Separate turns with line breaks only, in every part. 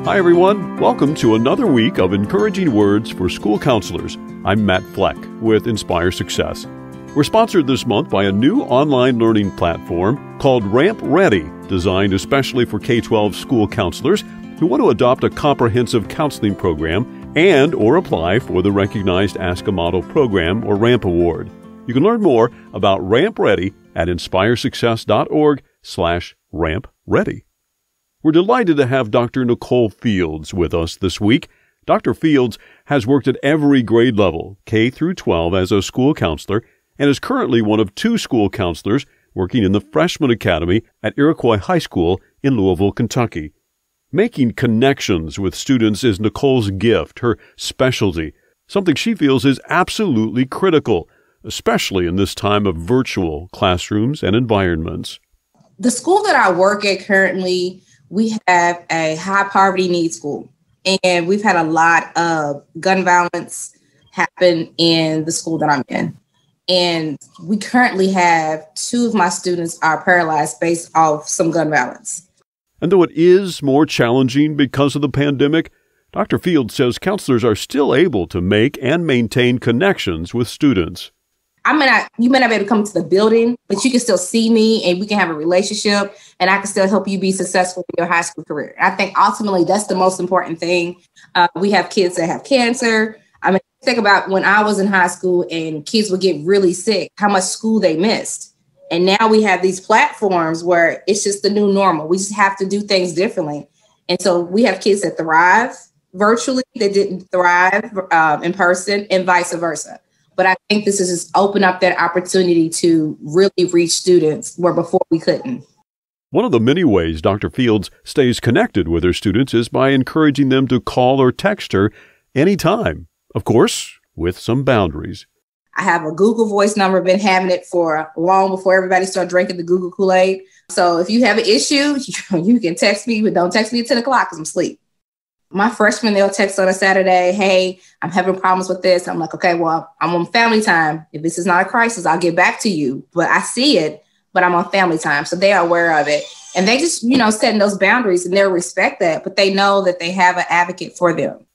Hi everyone, welcome to another week of Encouraging Words for School Counselors. I'm Matt Fleck with Inspire Success. We're sponsored this month by a new online learning platform called Ramp Ready, designed especially for K-12 school counselors who want to adopt a comprehensive counseling program and or apply for the recognized Ask a Model program or RAMP award. You can learn more about Ramp Ready at inspiresuccess.org/rampready. We're delighted to have Dr. Nicole Fields with us this week. Dr. Fields has worked at every grade level, K through 12, as a school counselor, and is currently one of two school counselors working in the Freshman Academy at Iroquois High School in Louisville, Kentucky. Making connections with students is Nicole's gift, her specialty, something she feels is absolutely critical, especially in this time of virtual classrooms and environments.
The school that I work at currently, we have a high poverty need school, and we've had a lot of gun violence happen in the school that I'm in. And we currently have two of my students are paralyzed based off some gun violence.
And though it is more challenging because of the pandemic, Dr. Fields says counselors are still able to make and maintain connections with students.
You may not be able to come to the building, but you can still see me and we can have a relationship and I can still help you be successful in your high school career. I think ultimately that's the most important thing. We have kids that have cancer. I mean, think about when I was in high school and kids would get really sick, how much school they missed. And now we have these platforms where it's just the new normal. We just have to do things differently. And so we have kids that thrive virtually, that didn't thrive in person, and vice versa. But I think this is just open up that opportunity to really reach students where before we couldn't.
One of the many ways Dr. Fields stays connected with her students is by encouraging them to call or text her anytime. Of course, with some boundaries.
I have a Google Voice number, been having it for long before everybody started drinking the Google Kool-Aid. So if you have an issue, you can text me, but don't text me at 10 o'clock because I'm asleep. My freshmen, they'll text on a Saturday, hey, I'm having problems with this. I'm like, okay, well, I'm on family time. If this is not a crisis, I'll get back to you. But I see it, but I'm on family time. So they are aware of it. And they just, setting those boundaries and they'll respect that, but they know that they have an advocate for them.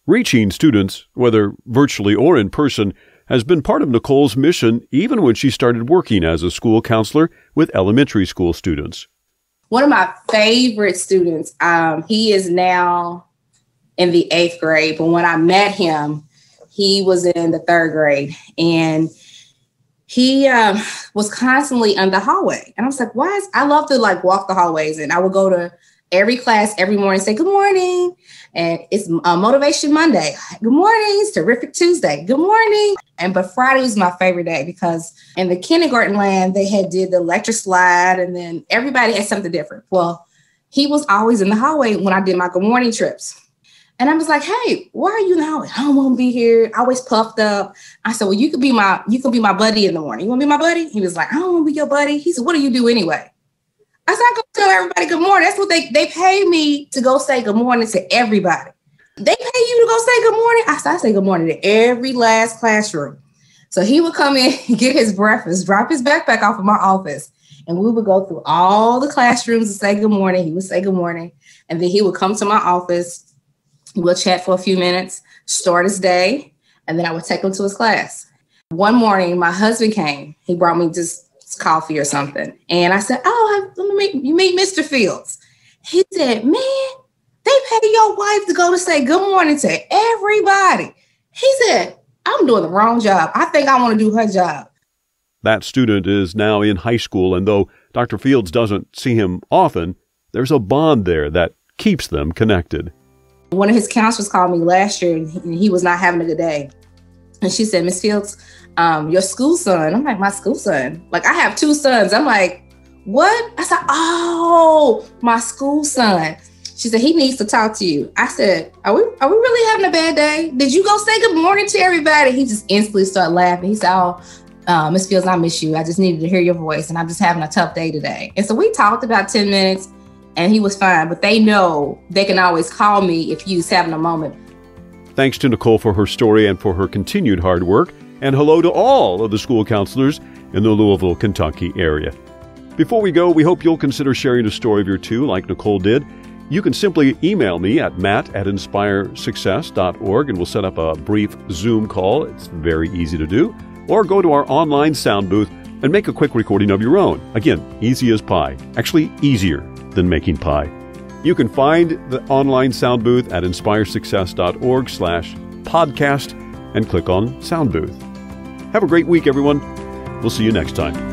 Reaching students, whether virtually or in person, has been part of Nicole's mission even when she started working as a school counselor with elementary school students.
One of my favorite students, he is now in the 8th grade, but when I met him, he was in the 3rd grade, and he was constantly in the hallway. And I was like, I love to walk the hallways, and I would go to every class every morning and say, good morning. And it's Motivation Monday. Good morning. It's Terrific Tuesday. Good morning. But Friday was my favorite day because in the kindergarten land, they did the electric slide and then everybody had something different. Well, he was always in the hallway when I did my good morning trips. And I was like, hey, why are you in the hallway? I don't want to be here. I always puffed up. I said, well, you could be my buddy in the morning. You want to be my buddy? He was like, I don't want to be your buddy. He said, what do you do anyway? I said, I go tell everybody good morning. That's what they pay me to go say good morning to everybody. They pay you to go say good morning. I say good morning to every last classroom. So he would come in, get his breakfast, drop his backpack off of my office, and we would go through all the classrooms and say good morning. He would say good morning. And then he would come to my office. We'll chat for a few minutes, start his day, and then I would take him to his class. One morning, my husband came. He brought me just coffee or something. And I said, you meet Mr. Fields. He said, man, they pay your wife to go to say good morning to everybody. He said, I'm doing the wrong job. I think I want to do her job.
That student is now in high school, and though Dr. Fields doesn't see him often, there's a bond there that keeps them connected.
One of his counselors called me last year, and he was not having a good day. And she said, Miss Fields, your school son. I'm like, my school son? Like, I have 2 sons. I'm like, what? I said, oh, my school son. She said, he needs to talk to you. I said, are we really having a bad day? Did you go say good morning to everybody? He just instantly started laughing. He said, oh, Miss Fields, I miss you. I just needed to hear your voice, and I'm just having a tough day today. And so we talked about 10 minutes, and he was fine. But they know they can always call me if he's having a moment.
Thanks to Nicole for her story and for her continued hard work. And hello to all of the school counselors in the Louisville, Kentucky area. Before we go, we hope you'll consider sharing a story of your two like Nicole did. You can simply email me at matt@inspiresuccess.org and we'll set up a brief Zoom call. It's very easy to do. Or go to our online sound booth and make a quick recording of your own. Again, easy as pie. Actually, easier than making pie. You can find the online sound booth at inspiresuccess.org/podcast and click on Sound Booth. Have a great week, everyone. We'll see you next time.